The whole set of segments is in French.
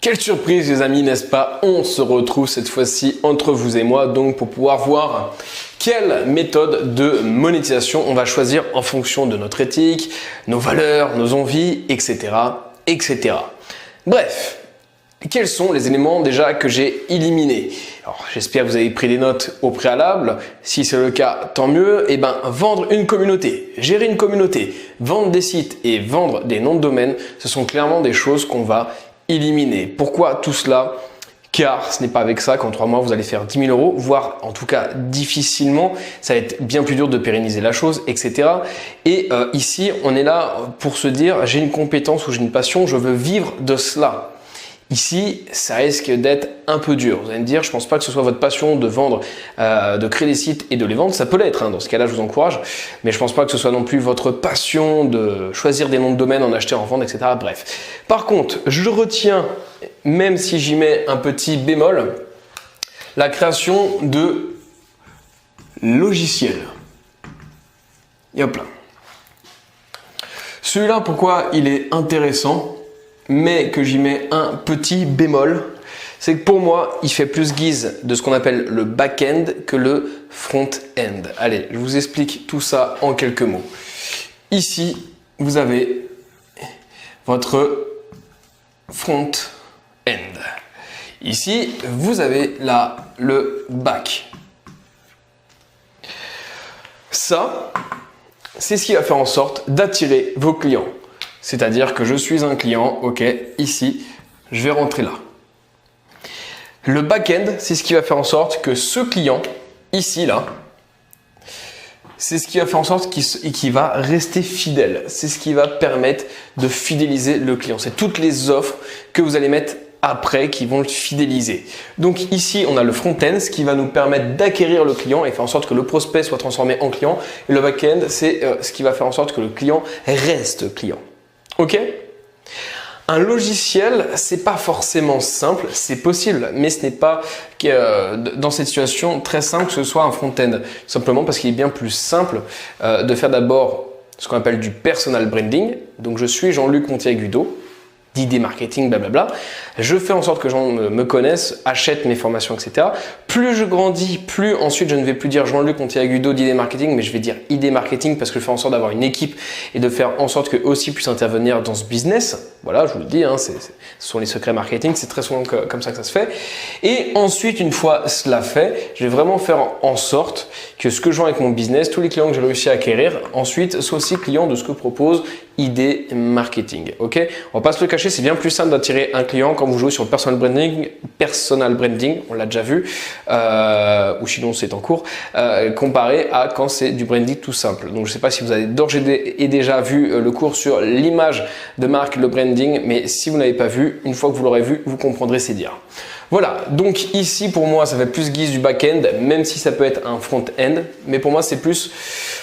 Quelle surprise les amis, n'est-ce pas? On se retrouve cette fois-ci entre vous et moi donc pour pouvoir voir quelle méthode de monétisation on va choisir en fonction de notre éthique, nos valeurs, nos envies, etc. etc. Bref, quels sont les éléments déjà que j'ai éliminés? Alors j'espère que vous avez pris des notes au préalable. Si c'est le cas, tant mieux. Eh ben, vendre une communauté, gérer une communauté, vendre des sites et vendre des noms de domaine, ce sont clairement des choses qu'on va éliminer. Pourquoi tout cela? Car ce n'est pas avec ça qu'en 3 mois vous allez faire 10 000 €, voire en tout cas difficilement. Ça va être bien plus dur de pérenniser la chose, etc. Et ici, on est là pour se dire j'ai une compétence ou j'ai une passion, je veux vivre de cela. Ici, ça risque d'être un peu dur. Vous allez me dire, je pense pas que ce soit votre passion de vendre, de créer des sites et de les vendre. Ça peut l'être, hein, dans ce cas-là, je vous encourage. Mais je pense pas que ce soit non plus votre passion de choisir des noms de domaine, en acheter, en vendre, etc. Bref. Par contre, je retiens, même si j'y mets un petit bémol, la création de logiciels. Et hop là. Celui-là, pourquoi il est intéressant, mais que j'y mets un petit bémol, c'est que pour moi, il fait plus guise de ce qu'on appelle le back-end que le front-end. Allez, je vous explique tout ça en quelques mots. Ici, vous avez votre front-end. Ici, vous avez là le back. Ça, c'est ce qui va faire en sorte d'attirer vos clients. C'est-à-dire que je suis un client, ok, ici, je vais rentrer là. Le back-end, c'est ce qui va faire en sorte que ce client, ici, là, c'est ce qui va faire en sorte qu'il va rester fidèle. C'est ce qui va permettre de fidéliser le client. C'est toutes les offres que vous allez mettre après qui vont le fidéliser. Donc ici, on a le front-end, ce qui va nous permettre d'acquérir le client et faire en sorte que le prospect soit transformé en client. Et le back-end, c'est ce qui va faire en sorte que le client reste client. Ok? Un logiciel, c'est pas forcément simple, c'est possible, mais ce n'est pas dans cette situation très simple que ce soit un front-end. Simplement parce qu'il est bien plus simple de faire d'abord ce qu'on appelle du personal branding. Donc je suis Jean-Luc Montiagudo, d'idées marketing, blablabla. Je fais en sorte que les gens me connaissent, achètent mes formations, etc. Plus je grandis, plus ensuite je ne vais plus dire Jean-Luc Montiagudo d'idées marketing, mais je vais dire idées marketing parce que je fais en sorte d'avoir une équipe et de faire en sorte qu'eux aussi puissent intervenir dans ce business. Voilà, je vous le dis, hein, ce sont les secrets marketing, c'est très souvent comme ça que ça se fait. Et ensuite, une fois cela fait, je vais vraiment faire en sorte que ce que je vends avec mon business, tous les clients que j'ai réussi à acquérir, ensuite soient aussi clients de ce que propose idées marketing. Ok, on va pas se le cacher, c'est bien plus simple d'attirer un client quand vous jouez sur le personal branding, on l'a déjà vu, ou sinon c'est en cours, comparé à quand c'est du branding tout simple. Donc je sais pas si vous avez d'ores et déjà vu le cours sur l'image de marque, le branding, mais si vous n'avez pas vu, une fois que vous l'aurez vu, vous comprendrez ces dires. Voilà, donc ici pour moi ça fait plus guise du back-end, même si ça peut être un front-end, mais pour moi c'est plus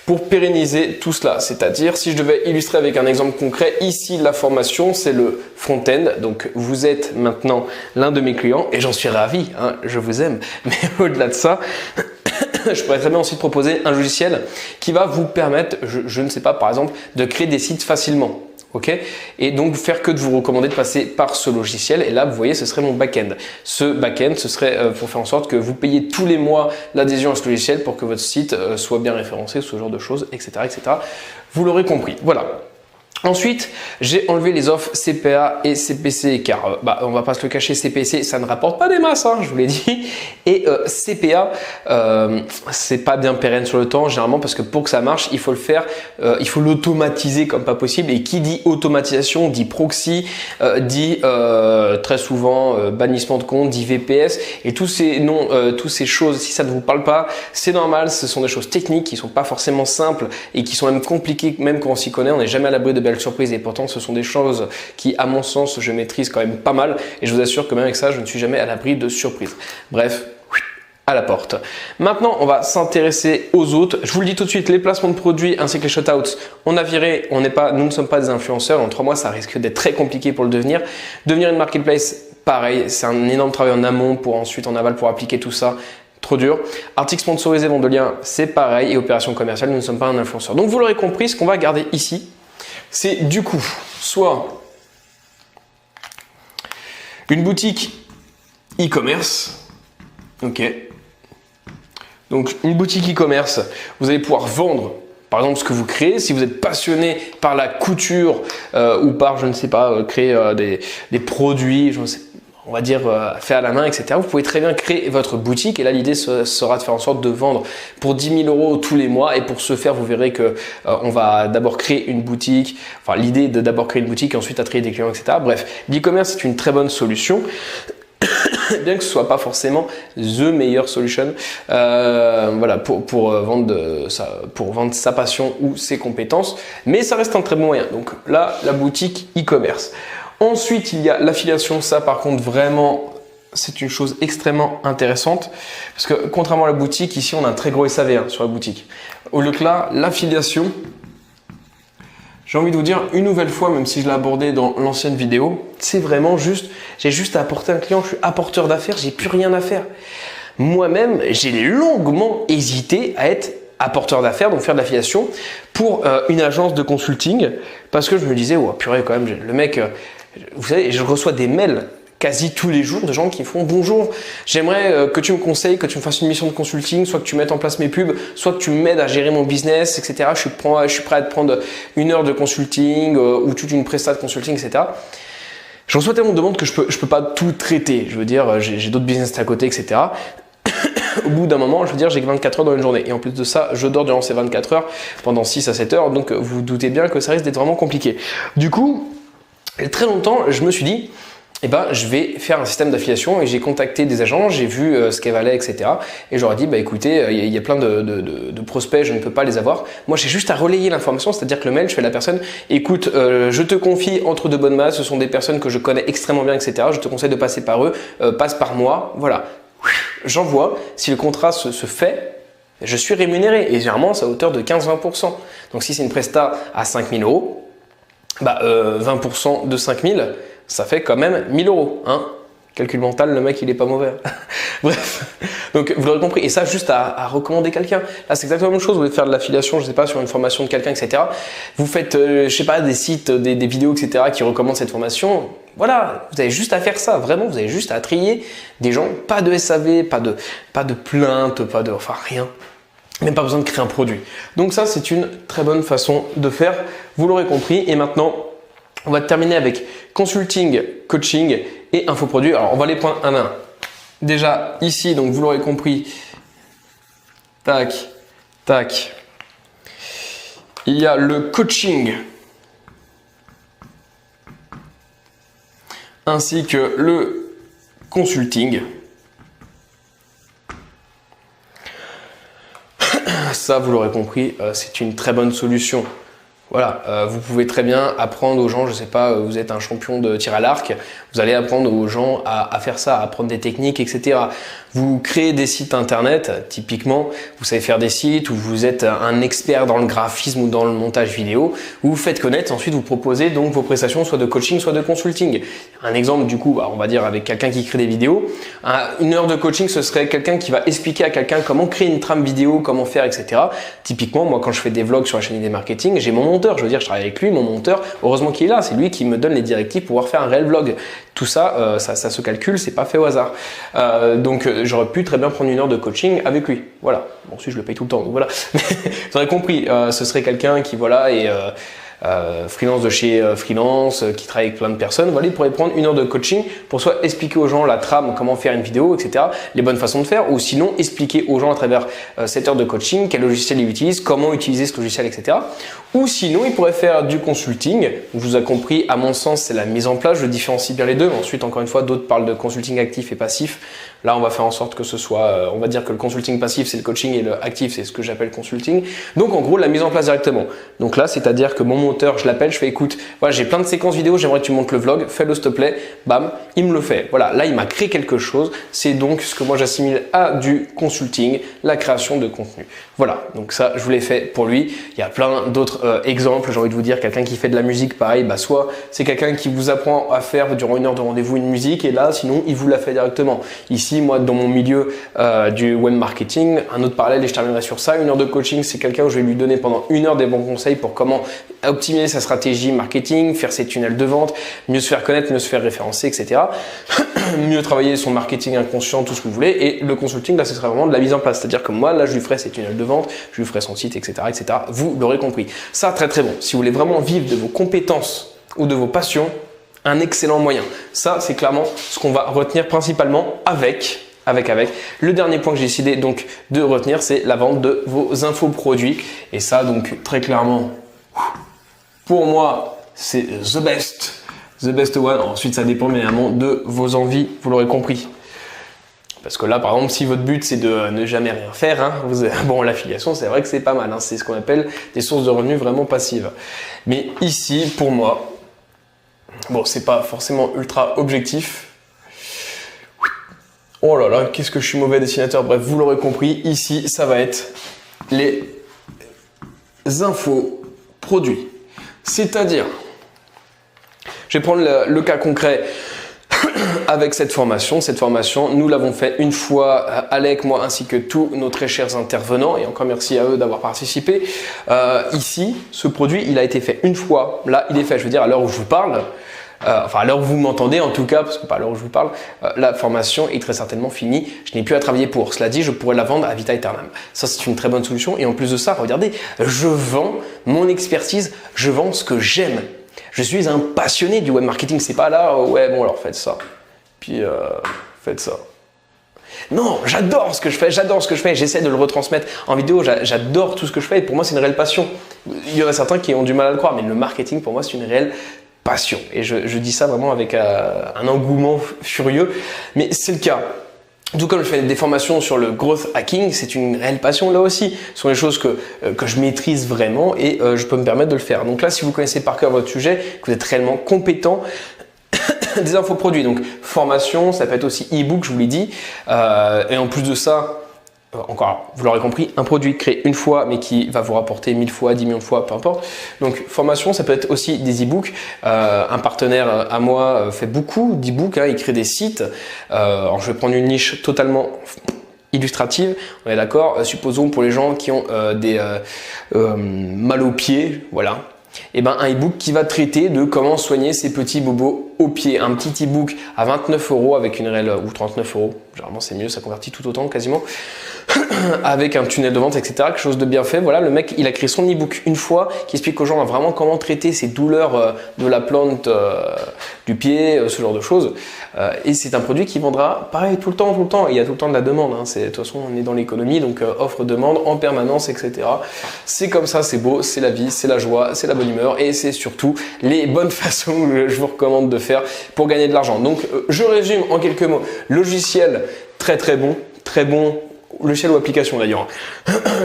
pour pérenniser tout cela. C'est-à-dire, si je devais illustrer avec un exemple concret, ici la formation c'est le front-end, donc vous êtes maintenant l'un de mes clients et j'en suis ravi, hein, je vous aime, mais au-delà de ça, je pourrais très bien ensuite proposer un logiciel qui va vous permettre, je ne sais pas, par exemple, de créer des sites facilement. Ok, et donc faire que de vous recommander de passer par ce logiciel. Et là, vous voyez, ce serait mon back-end. Ce back-end, ce serait pour faire en sorte que vous payez tous les mois l'adhésion à ce logiciel pour que votre site soit bien référencé, ce genre de choses, etc., etc. Vous l'aurez compris. Voilà. Ensuite, j'ai enlevé les offres CPA et CPC car on va pas se le cacher, CPC ça ne rapporte pas des masses, hein, je vous l'ai dit. Et CPA, c'est pas bien pérenne sur le temps généralement parce que pour que ça marche, il faut le faire, il faut l'automatiser comme pas possible. Et qui dit automatisation dit proxy, dit très souvent bannissement de compte, dit VPS et tous ces noms, toutes ces choses. Si ça ne vous parle pas, c'est normal. Ce sont des choses techniques qui sont pas forcément simples et qui sont même compliquées, même quand on s'y connaît. On n'est jamais à l'abri de belles surprises et pourtant ce sont des choses qui à mon sens je maîtrise quand même pas mal et je vous assure que même avec ça je ne suis jamais à l'abri de surprises. Bref, à la porte. Maintenant on va s'intéresser aux autres. Je vous le dis tout de suite, les placements de produits ainsi que les shutouts, on a viré, nous ne sommes pas des influenceurs. En 3 mois ça risque d'être très compliqué pour le devenir. Devenir une marketplace, pareil, c'est un énorme travail en amont pour ensuite en aval pour appliquer tout ça. Trop dur. Articles sponsorisés, vente de liens, c'est pareil. Et opération commerciale, nous ne sommes pas un influenceur. Donc vous l'aurez compris, ce qu'on va garder ici, c'est du coup soit Une boutique e-commerce. Ok. Donc une boutique e-commerce, vous allez pouvoir vendre par exemple ce que vous créez. Si vous êtes passionné par la couture ou par, je ne sais pas, créer des produits, je ne sais pas, on va dire fait à la main, etc. Vous pouvez très bien créer votre boutique et là l'idée sera de faire en sorte de vendre pour 10 000 € tous les mois et pour ce faire vous verrez que on va d'abord créer une boutique, enfin l'idée de d'abord créer une boutique et ensuite attirer des clients, etc. Bref, l'e-commerce c'est une très bonne solution. Bien que ce soit pas forcément the meilleure solution voilà, pour vendre sa passion ou ses compétences, mais ça reste un très bon moyen. Donc là, la boutique e-commerce. Ensuite, il y a l'affiliation. Ça, par contre, vraiment, c'est une chose extrêmement intéressante parce que contrairement à la boutique, ici, on a un très gros SAV sur la boutique. Au lieu que là, l'affiliation, j'ai envie de vous dire une nouvelle fois, même si je l'ai abordé dans l'ancienne vidéo, c'est vraiment juste, j'ai juste à apporter un client, je suis apporteur d'affaires, j'ai plus rien à faire. Moi-même, j'ai longuement hésité à être apporteur d'affaires, donc faire de l'affiliation pour une agence de consulting parce que je me disais, oh purée quand même, le mec, vous savez, je reçois des mails quasi tous les jours de gens qui font bonjour, j'aimerais que tu me conseilles, que tu me fasses une mission de consulting, soit que tu mettes en place mes pubs, soit que tu m'aides à gérer mon business, etc. Je suis prêt à te prendre 1 heure de consulting ou toute une prestation de consulting, etc. Je reçois tellement de demandes que je peux pas tout traiter. Je veux dire, j'ai d'autres business à côté, etc. Au bout d'un moment, je veux dire, j'ai que 24 heures dans une journée. Et en plus de ça, je dors durant ces 24 heures pendant 6 à 7 heures. Donc, vous vous doutez bien que ça risque d'être vraiment compliqué. Du coup, très longtemps, je me suis dit, eh ben, je vais faire un système d'affiliation et j'ai contacté des agents, j'ai vu ce qu'elles valaient, etc. Et j'aurais dit, bah écoutez, il y a plein de prospects, je ne peux pas les avoir. Moi, j'ai juste à relayer l'information, c'est-à-dire que le mail, je fais à la personne, écoute, je te confie entre deux bonnes masses, ce sont des personnes que je connais extrêmement bien, etc. Je te conseille de passer par eux, passe par moi, voilà. J'envoie, si le contrat se fait, je suis rémunéré et généralement c'est à hauteur de 15-20%. Donc si c'est une presta à 5 000 €, bah, 20% de 5 000, ça fait quand même 1 000 €. Hein. Calcul mental, le mec il est pas mauvais. Bref, donc vous l'aurez compris. Et ça juste à recommander quelqu'un. Là c'est exactement la même chose, vous voulez faire de l'affiliation, je sais pas, sur une formation de quelqu'un, etc. Vous faites, je sais pas, des sites, des vidéos, etc. qui recommandent cette formation. Voilà, vous avez juste à faire ça, vraiment, vous avez juste à trier des gens, pas de SAV, pas de plainte, enfin rien. Même pas besoin de créer un produit. Donc ça c'est une très bonne façon de faire, vous l'aurez compris. Et maintenant, on va terminer avec consulting, coaching et infoproduit. Alors, on va les prendre un à un. Déjà, ici, donc vous l'aurez compris, tac, tac, il y a le coaching ainsi que le consulting. Ça, vous l'aurez compris, c'est une très bonne solution. Voilà, vous pouvez très bien apprendre aux gens, je ne sais pas, vous êtes un champion de tir à l'arc, vous allez apprendre aux gens à faire ça, à apprendre des techniques, etc. Vous créez des sites internet, typiquement, vous savez faire des sites où vous êtes un expert dans le graphisme ou dans le montage vidéo, vous vous faites connaître, ensuite vous proposez donc vos prestations soit de coaching, soit de consulting. Un exemple du coup, on va dire avec quelqu'un qui crée des vidéos, 1 heure de coaching, ce serait quelqu'un qui va expliquer à quelqu'un comment créer une trame vidéo, comment faire, etc. Typiquement, moi quand je fais des vlogs sur la chaîne ID Marketing, j'ai mon monteur, je veux dire, je travaille avec lui, mon monteur, heureusement qu'il est là, c'est lui qui me donne les directives pour pouvoir faire un réel vlog. Tout ça, ça se calcule, c'est pas fait au hasard. Donc j'aurais pu très bien prendre 1 heure de coaching avec lui. Voilà. Bon, si je le paye tout le temps, donc voilà. Vous aurez compris, ce serait quelqu'un qui voilà est freelance de chez freelance, qui travaille avec plein de personnes. Voilà, il pourrait prendre 1 heure de coaching pour soit expliquer aux gens la trame, comment faire une vidéo, etc. Les bonnes façons de faire, ou sinon expliquer aux gens à travers cette heure de coaching quel logiciel il utilise, comment utiliser ce logiciel, etc. Ou sinon, il pourrait faire du consulting. Je vous ai compris, à mon sens, c'est la mise en place. Je différencie bien les deux. Ensuite, encore une fois, d'autres parlent de consulting actif et passif. Là, on va faire en sorte que ce soit, on va dire que le consulting passif, c'est le coaching et le actif, c'est ce que j'appelle consulting. Donc, en gros, la mise en place directement. Donc là, c'est-à-dire que mon monteur, je l'appelle, je fais écoute, voilà, j'ai plein de séquences vidéo, j'aimerais que tu montes le vlog, fais-le s'il te plaît. Bam, il me le fait. Voilà, là, il m'a créé quelque chose. C'est donc ce que moi j'assimile à du consulting, la création de contenu. Voilà, donc ça, je vous l'ai fait pour lui. Il y a plein d'autres exemples. J'ai envie de vous dire, quelqu'un qui fait de la musique, pareil, bah soit c'est quelqu'un qui vous apprend à faire durant 1 heure de rendez-vous une musique et là, sinon, il vous la fait directement. Ici, moi, dans mon milieu du web marketing, un autre parallèle et je terminerai sur ça. 1 heure de coaching, c'est quelqu'un où je vais lui donner pendant 1 heure des bons conseils pour comment optimiser sa stratégie marketing, faire ses tunnels de vente, mieux se faire connaître, mieux se faire référencer, etc. Mieux travailler son marketing inconscient, tout ce que vous voulez. Et le consulting, là, ce serait vraiment de la mise en place. C'est-à-dire que moi, là, je lui ferai ses tunnels de vente, je lui ferai son site, etc., etc. Vous l'aurez compris. Ça, très très bon. Si vous voulez vraiment vivre de vos compétences ou de vos passions, un excellent moyen. Ça, c'est clairement ce qu'on va retenir principalement avec. Le dernier point que j'ai décidé donc de retenir, c'est la vente de vos infoproduits. Et ça, donc très clairement, pour moi, c'est the best one. Ensuite, ça dépend évidemment de vos envies, vous l'aurez compris. Parce que là, par exemple, si votre but c'est de ne jamais rien faire, hein, bon, l'affiliation, c'est vrai que c'est pas mal. Hein, c'est ce qu'on appelle des sources de revenus vraiment passives. Mais ici, pour moi, bon, c'est pas forcément ultra objectif. Oh là là, qu'est-ce que je suis mauvais dessinateur. Bref, vous l'aurez compris, ici, ça va être les infoproduits. C'est-à-dire, je vais prendre le cas concret avec cette formation. Cette formation, nous l'avons fait une fois, Alec, moi, ainsi que tous nos très chers intervenants. Et encore merci à eux d'avoir participé. Ici, ce produit, il a été fait une fois. Là, il est fait, je veux dire, à l'heure où je vous parle. Enfin, à l'heure où vous m'entendez en tout cas, parce que pas à l'heure où je vous parle, la formation est très certainement finie. Je n'ai plus à travailler pour. Cela dit, je pourrais la vendre à vita aeternam. Ça, c'est une très bonne solution. Et en plus de ça, regardez, je vends mon expertise, je vends ce que j'aime. Je suis un passionné du web marketing. C'est pas là, ouais, bon, alors faites ça. Puis, faites ça. Non, j'adore ce que je fais, j'essaie de le retransmettre en vidéo, j'adore tout ce que je fais. Et pour moi, c'est une réelle passion. Il y en a certains qui ont du mal à le croire, mais le marketing, pour moi, c'est une réelle passion. Et je dis ça vraiment avec un engouement furieux, mais c'est le cas. Tout comme je fais des formations sur le growth hacking, c'est une réelle passion là aussi. Ce sont des choses que je maîtrise vraiment et je peux me permettre de le faire. Donc là, si vous connaissez par cœur votre sujet, que vous êtes réellement compétent, des infoproduits, donc formation, ça peut être aussi e-book, je vous l'ai dit. Et en plus de ça, encore, vous l'aurez compris, un produit créé une fois, mais qui va vous rapporter 1000 fois, 10 millions de fois, peu importe. Donc, formation, ça peut être aussi des e-books. Un partenaire à moi fait beaucoup d'e-books, hein, il crée des sites. Alors, je vais prendre une niche totalement illustrative, on est d'accord. Supposons pour les gens qui ont des mal aux pieds, voilà. Et ben un e-book qui va traiter de comment soigner ces petits bobos aux pieds. Un petit e-book à 29 € avec une réelle, ou 39 €, généralement c'est mieux, ça convertit tout autant quasiment, avec un tunnel de vente, etc. Quelque chose de bien fait. Voilà, le mec, il a créé son e-book une fois qui explique aux gens vraiment comment traiter ces douleurs de la plante du pied, ce genre de choses. Et c'est un produit qui vendra pareil tout le temps. Il y a tout le temps de la demande. Hein. De toute façon, on est dans l'économie, donc offre-demande en permanence, etc. C'est comme ça, c'est beau, c'est la vie, c'est la joie, c'est la bonne humeur et c'est surtout les bonnes façons que je vous recommande de faire pour gagner de l'argent. Donc, je résume en quelques mots. Logiciel très bon. Logiciel ou application d'ailleurs.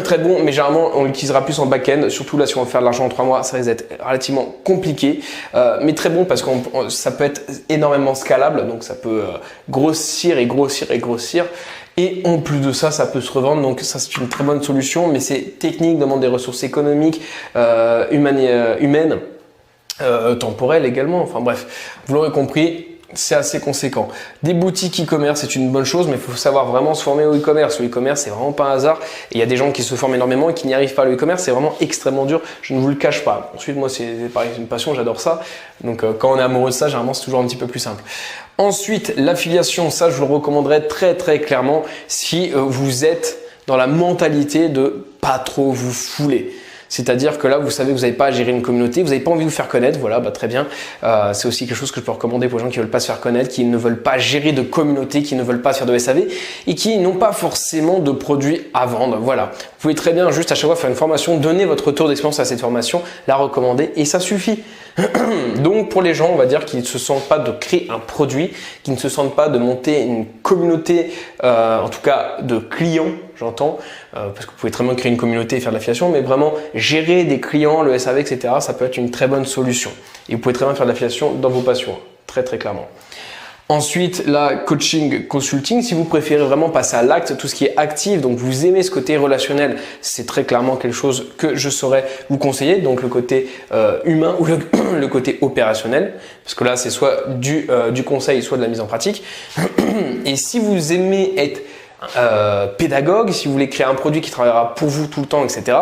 Très bon, mais généralement on l'utilisera plus en back-end, surtout là si on veut faire de l'argent en 3 mois, ça risque d'être relativement compliqué, mais très bon parce que ça peut être énormément scalable, donc ça peut grossir. Et en plus de ça, ça peut se revendre, donc ça c'est une très bonne solution, mais c'est technique, demande des ressources économiques, humaines, temporelles également, enfin bref, vous l'aurez compris. C'est assez conséquent. Des boutiques e-commerce, c'est une bonne chose, mais il faut savoir vraiment se former au e-commerce. Le e-commerce, c'est vraiment pas un hasard. Et il y a des gens qui se forment énormément et qui n'y arrivent pas. Le e-commerce, c'est vraiment extrêmement dur. Je ne vous le cache pas. Ensuite, moi, c'est pareil, c'est une passion, j'adore ça. Donc, quand on est amoureux de ça, généralement, c'est toujours un petit peu plus simple. Ensuite, l'affiliation, ça, je vous le recommanderais très clairement si vous êtes dans la mentalité de pas trop vous fouler. C'est-à-dire que là, vous savez que vous n'avez pas à gérer une communauté, vous n'avez pas envie de vous faire connaître, voilà, bah, très bien. C'est aussi quelque chose que je peux recommander pour les gens qui ne veulent pas se faire connaître, qui ne veulent pas gérer de communauté, qui ne veulent pas faire de SAV et qui n'ont pas forcément de produits à vendre. Voilà. Vous pouvez très bien juste à chaque fois faire une formation, donner votre retour d'expérience à cette formation, la recommander et ça suffit. Donc pour les gens, on va dire qui ne se sentent pas de créer un produit, qui ne se sentent pas de monter une communauté, en tout cas de clients, j'entends, parce que vous pouvez très bien créer une communauté et faire de l'affiliation, mais vraiment gérer des clients, le SAV, etc., ça peut être une très bonne solution. Et vous pouvez très bien faire de l'affiliation dans vos passions, très clairement. Ensuite, la coaching, consulting, si vous préférez vraiment passer à l'acte, tout ce qui est actif, donc vous aimez ce côté relationnel, c'est très clairement quelque chose que je saurais vous conseiller, donc le côté humain ou le côté opérationnel, parce que là c'est soit du conseil, soit de la mise en pratique. Et si vous aimez être pédagogue, si vous voulez créer un produit qui travaillera pour vous tout le temps, etc.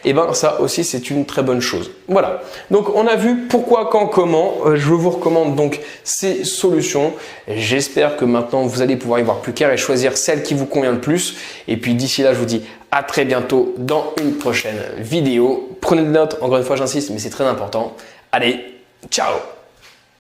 Et ben ça aussi c'est une très bonne chose. Voilà. Donc on a vu pourquoi, quand, comment. Je vous recommande donc ces solutions. J'espère que maintenant vous allez pouvoir y voir plus clair et choisir celle qui vous convient le plus. Et puis d'ici là, je vous dis à très bientôt dans une prochaine vidéo. Prenez des notes, encore une fois j'insiste, mais c'est très important. Allez, ciao!